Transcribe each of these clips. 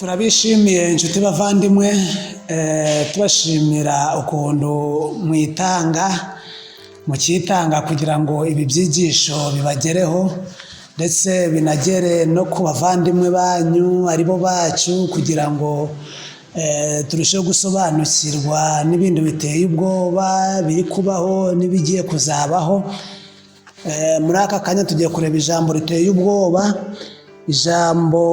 turabishimiye inshuti bavandimwe, tubashimira ukuntu mwitanga mukitanga kugira ngo ibi byigisho bibagereho ndetse binagere no ku bavandimwe banyu aribo bacu, kugira ngo turusheho gusobanukirwa n'ibintu biteye ubwoba biri kubaho n'ibigiye kuzabaho. Muri aka kanya tugiye kureba ijambo riteye ubwoba, ijambo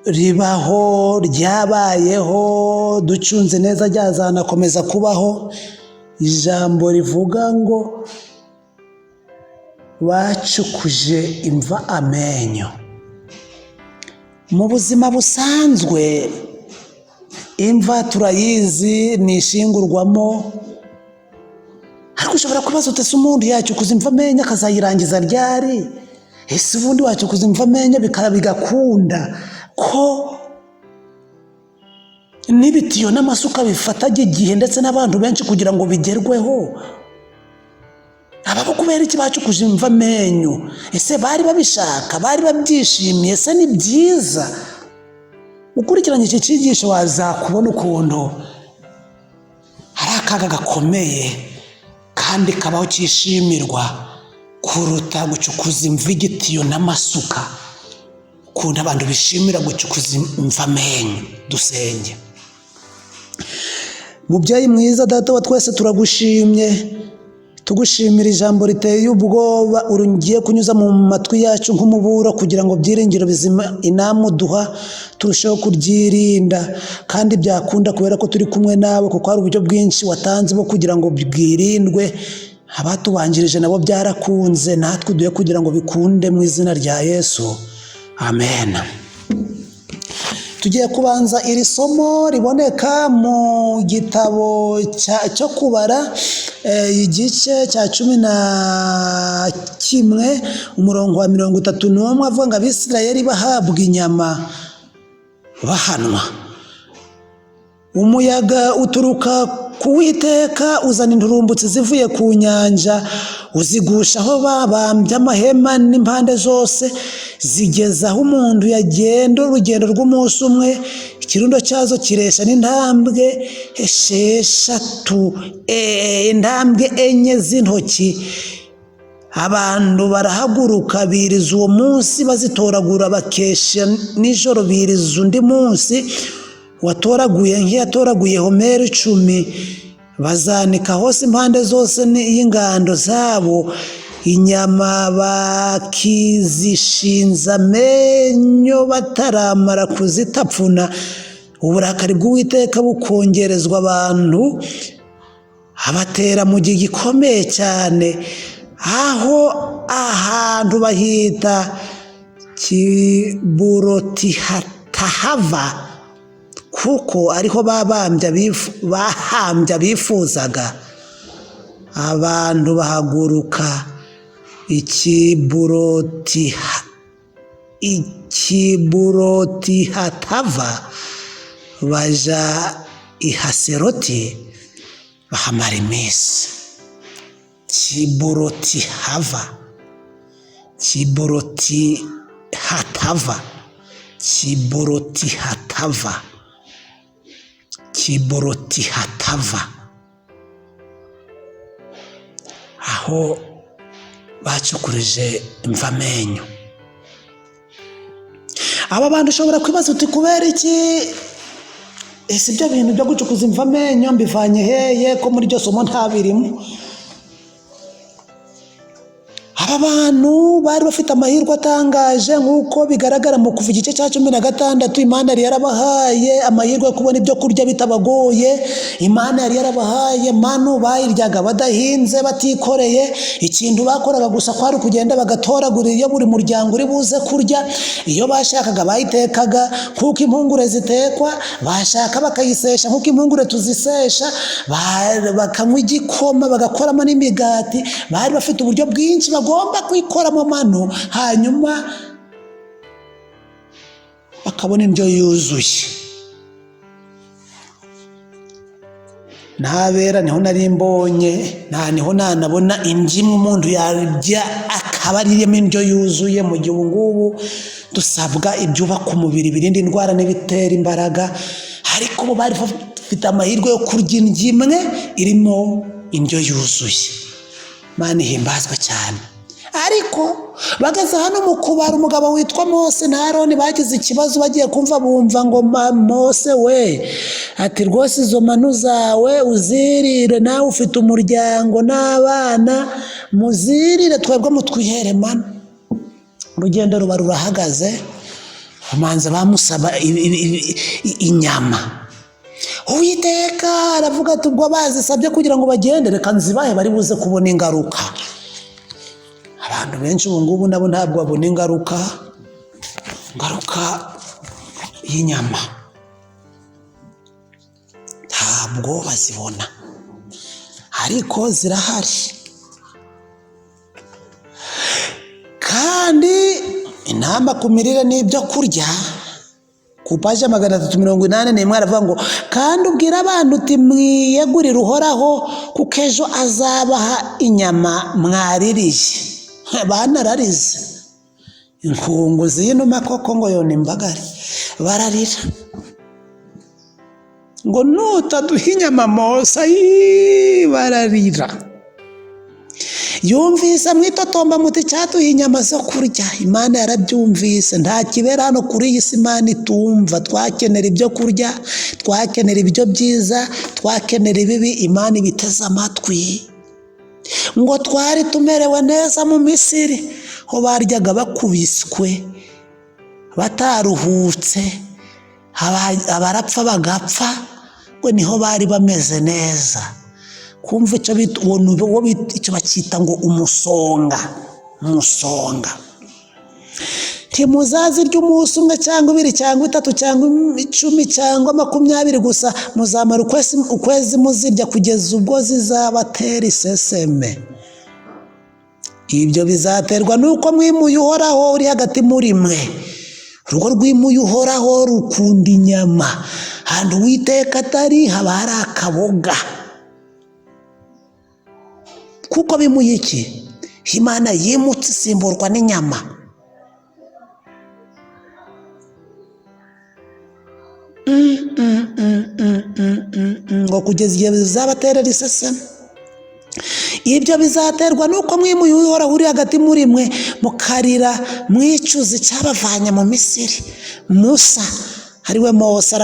ribaho ryabayeho ducunze neza ryazanakomeza kubaho, ijambo rivuga ngo bacukuje imva amenyo. Mu buzima busanzwe imva turayizi ni ishingurwamo, ariko ushobora kubaza utese umuntu yacukuza imva amenyo akazayirangiza ryari? Ese ubundi wacukuza imva amenyo bigakunda ko n'ibitiyo n'amasuka bifataga igihe ndetse n'abantu benshi kugira ngo bigerweho? Ababo kubera iki bacukuje imva amenyo? Ese bari babishaka? Bari babyishimiye? Ese ni byiza? Ukurikiranye iki cyigisho wazakubona ukuntu hari akaga gakomeye kandi kabaho cyishimirwa kuruta gucukuza imva igitiyo n'amasuka. Ukuntu abantu bishimira gucukuza imva amenyo. Dusenge. Mubyeyi mwiza, data wa twese, turagushimye, tugushimira ijambo riteye ubwoba urungiye kunyuza mu matwi yacu nk'umuburo, kugira ngo byiringiro bizima inama uduha turusheho kuryirinda, kandi byakunda kubera ko turi kumwe nawe, kuko hari uburyo bwinshi watanze bwo kugira ngo bwirindwe. Abatubanjirije nabo byarakunze, natwe uduhe kugira ngo bikunde mu izina rya Yesu, amen. Tugiye kubanza iri somo riboneka mu gitabo cyo kubara, igice cya 11 umurongo wa 31, avuga ngo Abisirayeli bahabwa inyama bahanwa. Umuyaga uturuka ku Uwiteka uzana inturumbutsi zivuye ku nyanja, uzigusha aho babambye amahema n'impande zose, zigeza aho umuntu yagenda urugendo rw'umunsi umwe. Ikirundo cyazo kiresha n'intambwe intambwe 4 z'intoki. Abantu barahaguruka biriza uwo munsi bazitoragura, bakesha nijoro biriza undi munsi watoraguye nk'iyatoraguye homeri 10. Bazanika hose impande zose y'ingando zabo, inyama bakizishinza amenyo bataramara kuzitapfuna. Uburakari bw'Uwiteka bukongerezwa abantu, abatera mu gihe gikomeye cyane. Aho ahantu bahita Kiburoti-Hatahava, kuko ariho bahambya bifuzaga. Abantu bahaguruka Kiburoti-Hatava baja i Haseroti bahamara iminsi. Kiburoti-Hatava, Kiburoti-Hatava, Kiburoti-Hatava, Kiburoti-Hatava, aho bacukurije imva amenyo. Aba bantu ushobora kwibaza uti kubera iki? Ese ibyo bintu byo gucukuza imva amenyo mbivanye heye ko muri iryo somo ntabirimo? Aba bantu bari bafite amahirwe atangaje, nk'uko bigaragara mu kuva igice cya 16. Imana yari yarabahaye amahirwe yo kubona ibyo kurya bitabagoye. Imana yari yarabahaye manu, bayiryaga badahinze batikoreye. Ikintu bakoraga gusa kwari kugenda bagatoragura iyo buri muryango uri buze kurya. Iyo bashakaga bayitekaga nk'uko impungure zitekwa, bashaka bakayisesha nk'uko impungure tuzisesha, bakanywa igikoma, bagakoramo n'imigati. Bari bafite uburyo bwinshi bagomba kwikoramo manu, hanyuma bakabona indyo yuzuye. Ntabera niho nari mbonye, niho nanabona indyo imwe umuntu yarya akaba aririmo indyo yuzuye. Mu gihe ubu ngubu dusabwa ibyubaka umubiri, birinda indwara n'ibitera imbaraga, ariko bo bari bafite amahirwe yo kurya indyo imwe irimo indyo yuzuye. Imana ihimbazwe cyane. Ariko bageze hano mu kubara, umugabo witwa Mose na Aroni bagize ikibazo, bagiye kumva bumva ngo Mose we ati rwose izo manu zawe uzirire, nawe ufite umuryango n'abana, muzirire twebwe mutwihere manu. Urugendo ruba rurahagaze, bamanza bamusaba inyama. Uwiteka aravuga ati ubwo bazisabye kugira ngo bagende, reka nzibahe bari buze kubona ingaruka. Abantu benshi ubu ngubu nabo ntabwo babona ingaruka y'inyama, ntabwo bazibona, ariko zirahari. Kandi inama ku mirire n'ibyo kurya, ku paji 381 aravuga ngo kandi ubwira abantu uti mwiyegurire Uhoraho, kuko ejo azabaha inyama mwaririye. Banararize inkunguzi y'inuma koko ngo yona imbagare, bararira ngo nutaduha inyama Mose, bararira. Yumvise mwitotomba muti cyatuha inyama zo kurya. Imana yarabyumvise. Nta kibera hano kuri iyi si Imana itumva. Twakenera ibyo kurya, twakenera ibyo byiza, twakenera ibibi, Imana ibiteze amatwi. Ngo twari tumerewe neza mu Misiri, ho baryaga bakubiswe, bataruhutse, abarapfa bagapfa, ngo niho bari bameze neza. Kumva icyo bakita ngo umusonga. Ntimuzazirya umunsi umwe cyangwa 2 cyangwa 3 cyangwa 10 cyangwa 20 gusa, muzamara ukwezi muzirya kugeza ubwo zizabatera iseseme. Ibyo bizaterwa nuko mwimuye Uhoraho uri hagati muri mwe. Urugo rwimuye Uhoraho rukunda inyama, handi Uwiteka atari haba hari akaboga. Kuko bimuye iki? Imana yimutse isimburwa n'inyama. Ngo kugeza igihe bizabaterera iseseme. Ibyo bizaterwa nuko mwimuye Uhoraho uri hagati muri mwe, mukarira mwicuza icyabavanye mu Misiri. Musa ariwe Mose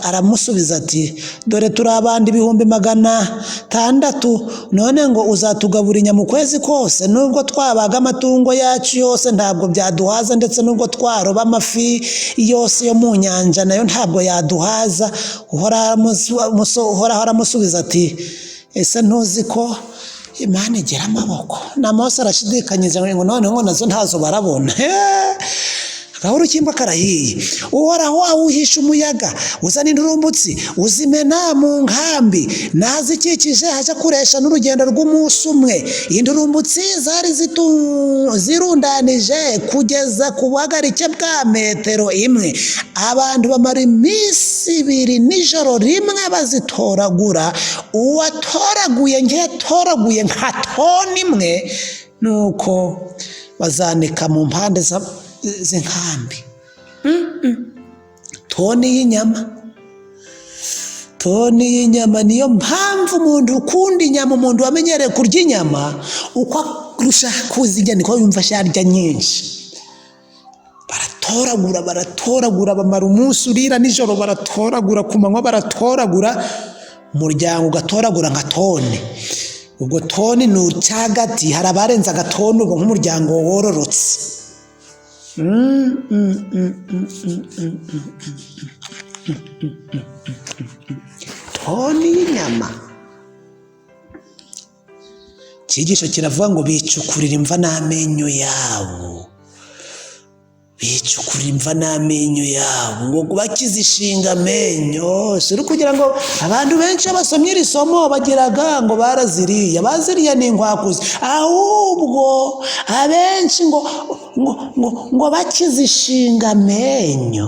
aramusubiza ati dore turi abandi 600,000, none ngo uzatugabura inyama ukwezi kose? Nubwo twabaga amatungo yacu yose ntabwo byaduhaza, ndetse nubwo twaroba amafi yose yo mu nyanja nayo ntabwo yaduhaza. Uhoraho aramusubiza ati ese ntuzi ko Imana igira amaboko? Na Mose arashidikanyiza ngo none ngo nazo ntazo barabona. Gahoro kimba karahiye. Uhoraho awuhisha umuyaga, uzana inturumbutsi, uzimena mu nkambi, nazikikije haja kuresha n'urugendo rw'umunsi umwe. Inturumbutsi zari zirundanije kugeza ku buhagarike bwa metero 1. Abantu bamara iminsi 2 n'ijoro rimwe bazitoragura. Uwatoraguye nk'etoraguye nka toni 1, nuko bazanika mu mpande z'inkambi. Toni y'inyama. Niyo mpamvu umuntu ukunda inyama, umuntu wamenyereye kurya inyama, uko arusha kuzirya niko yumva asharya nyinshi. Baratoragura, bamara umunsi urira nijoro baratoragura, ku manywa baratoragura, umuryango ugatoragura nka toni. Ubwo toni ni ucyagati, hari abarenza agatoni ubwo nk'umuryango wororotse. Toni y'inyama. Icyigisho kiravuga ngo bicukurira imva n'amenyo yabo. Ngo bakizishinga amenyo. Suri kugira ngo abantu benshi basomye iri somo bagiraga ngo baraziriye. Baziriye ni inkwakuzi. Ahubwo abenshi ngo bakizishinga amenyo.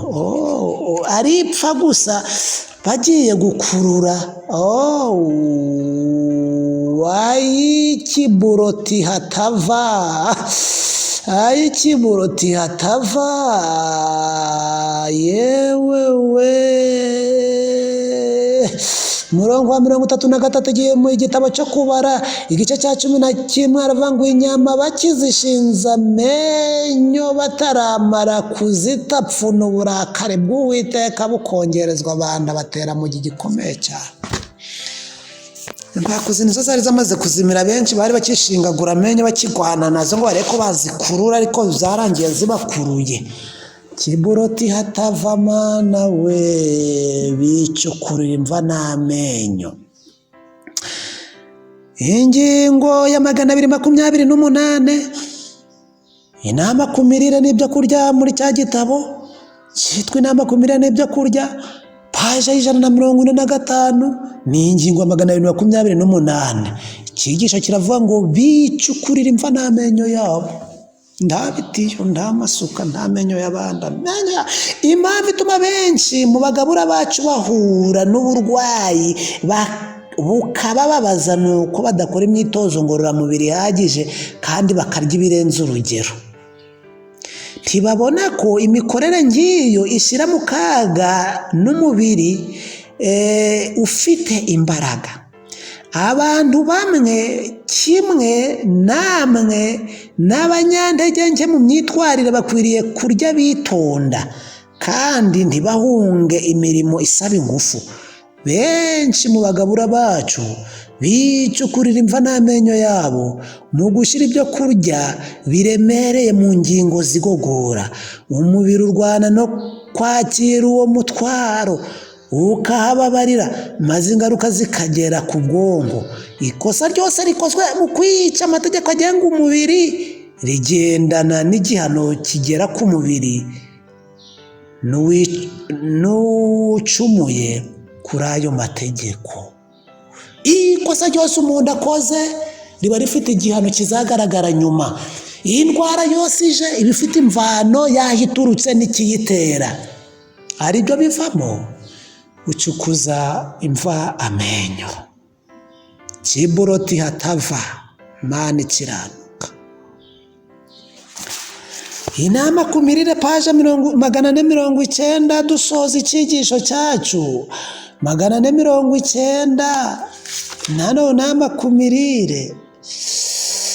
Aripfa gusa bagiye gukurura. Wayikiburoti hatava. ikiburoti hatava yewe we. Murongo wa 33 giye mu igitabo cyo kubara igice cya 11 aravuga ngo inyama bakizishinza amenyo bataramara kuzitapfuna uburakari bw'Uwiteka bukongerezwa abanda batera mu gikomeye cyane. Imbakuzi nizo zari zamaze kuzimira, benshi bari bakishingagura amenyo bakigwana nazo ngo bareko bazikurura, ariko zarangiye zibakuruye. Kiburoti hatava mana we bicukurira imva n'amenyo. Ingingo ya 228 inama ku mirire n'ibyo kurya muri cya gitabo cyitwa inama ku mirire n'ibyo kurya, paje 145 ni ingingo ya 228. Ikigisho kiravuga ngo bicukurira imva n'amenyo yabo. Nta bitiyo, nta masuka, nta menyo y'abanda. Impamvu ituma benshi mu bagabura bacu bahura n'uburwayi bukabababaza nuko badakora imyitozo ngororamubiri ihagije kandi bakarya ibirenze urugero. Ntibabona ko imikorere ngiyo ishyira mu kaga n'umubiri ufite imbaraga. Abantu bamwe kimwe namwe n'abanyantege nke mu myitwarire bakwiriye kurya bitonda kandi ntibahunge imirimo isaba ingufu. Benshi mu bagabura bacu bicukurira imva n'amenyo yabo mu gushyira ibyo kurya biremereye mu ngingo zigogora. Umubiri urwana no kwakira uwo mutwaro ukahababarira, maze ingaruka zikagera ku bwonko. Ikosa ryose rikozwe mu kwica amategeko agenga umubiri rigendana n'igihano kigera ku mubiri n'ucumuye kuri ayo mategeko. Ikosa ryose umuntu akoze riba rifite igihano kizagaragara nyuma. Iyi ndwara yose ije iba ifite imvano yahiturutse n'ikiyitera, aribyo bivamo gucukuza imva amenyo. Kiburoti hatava mana ikiranuka. Inama ku mirire paje 490 dusoza icyigisho cyacu 490. Nano nama ku mirire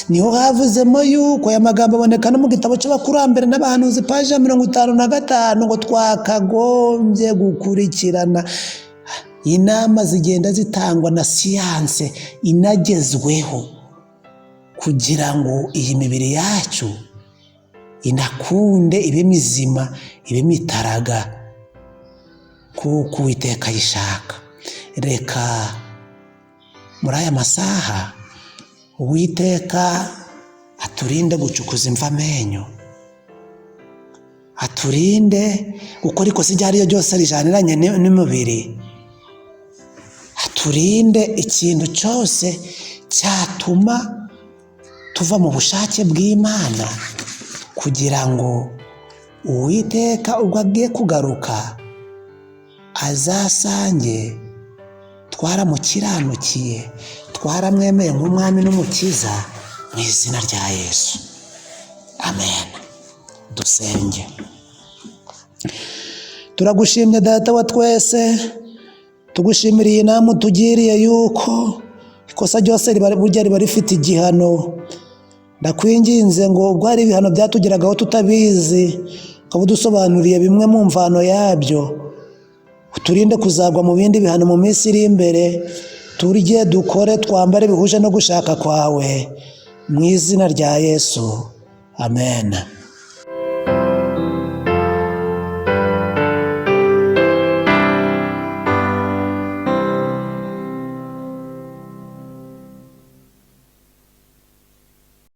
niho havuzemo yuko aya magambo aboneka no mu gitabo cy'abakurambere n'abahanuzi paje 55 ngo twakagombye gukurikirana inama zigenda zitangwa na siyanse inagezweho kugira ngo iyi mibiri yacu inakunde ibe mizima, ibe mitaraga kuko Uwiteka yishaka. Reka muri aya masaha Uwiteka aturinde gucukuza imva amenyo, aturinde gukora ikosa iryo ari ryo ryose rijaniranye n'umubiri, aturinde ikintu cyose cyatuma tuva mu bushake bw'Imana, kugira ngo Uwiteka ubwo agiye kugaruka azasange twaramukiranukiye, twaramwemeye nk'umwami n'umukiza mu izina rya Yesu. Amen. Dusenge. Turagushimye Data wa twese, tugushimiriye inama utugiriye yuko ikosa ryose burya riba rifite igihano. Ndakwinginze ngo ubwo hari ibihano byatugeragaho tutabizi ukaba udusobanuriye bimwe mu mvano yabyo, uturinde kuzagwa mu bindi bihano mu minsi iri imbere. Turye, dukore, twambare bihuje no gushaka kwawe mu izina rya Yesu. Amen.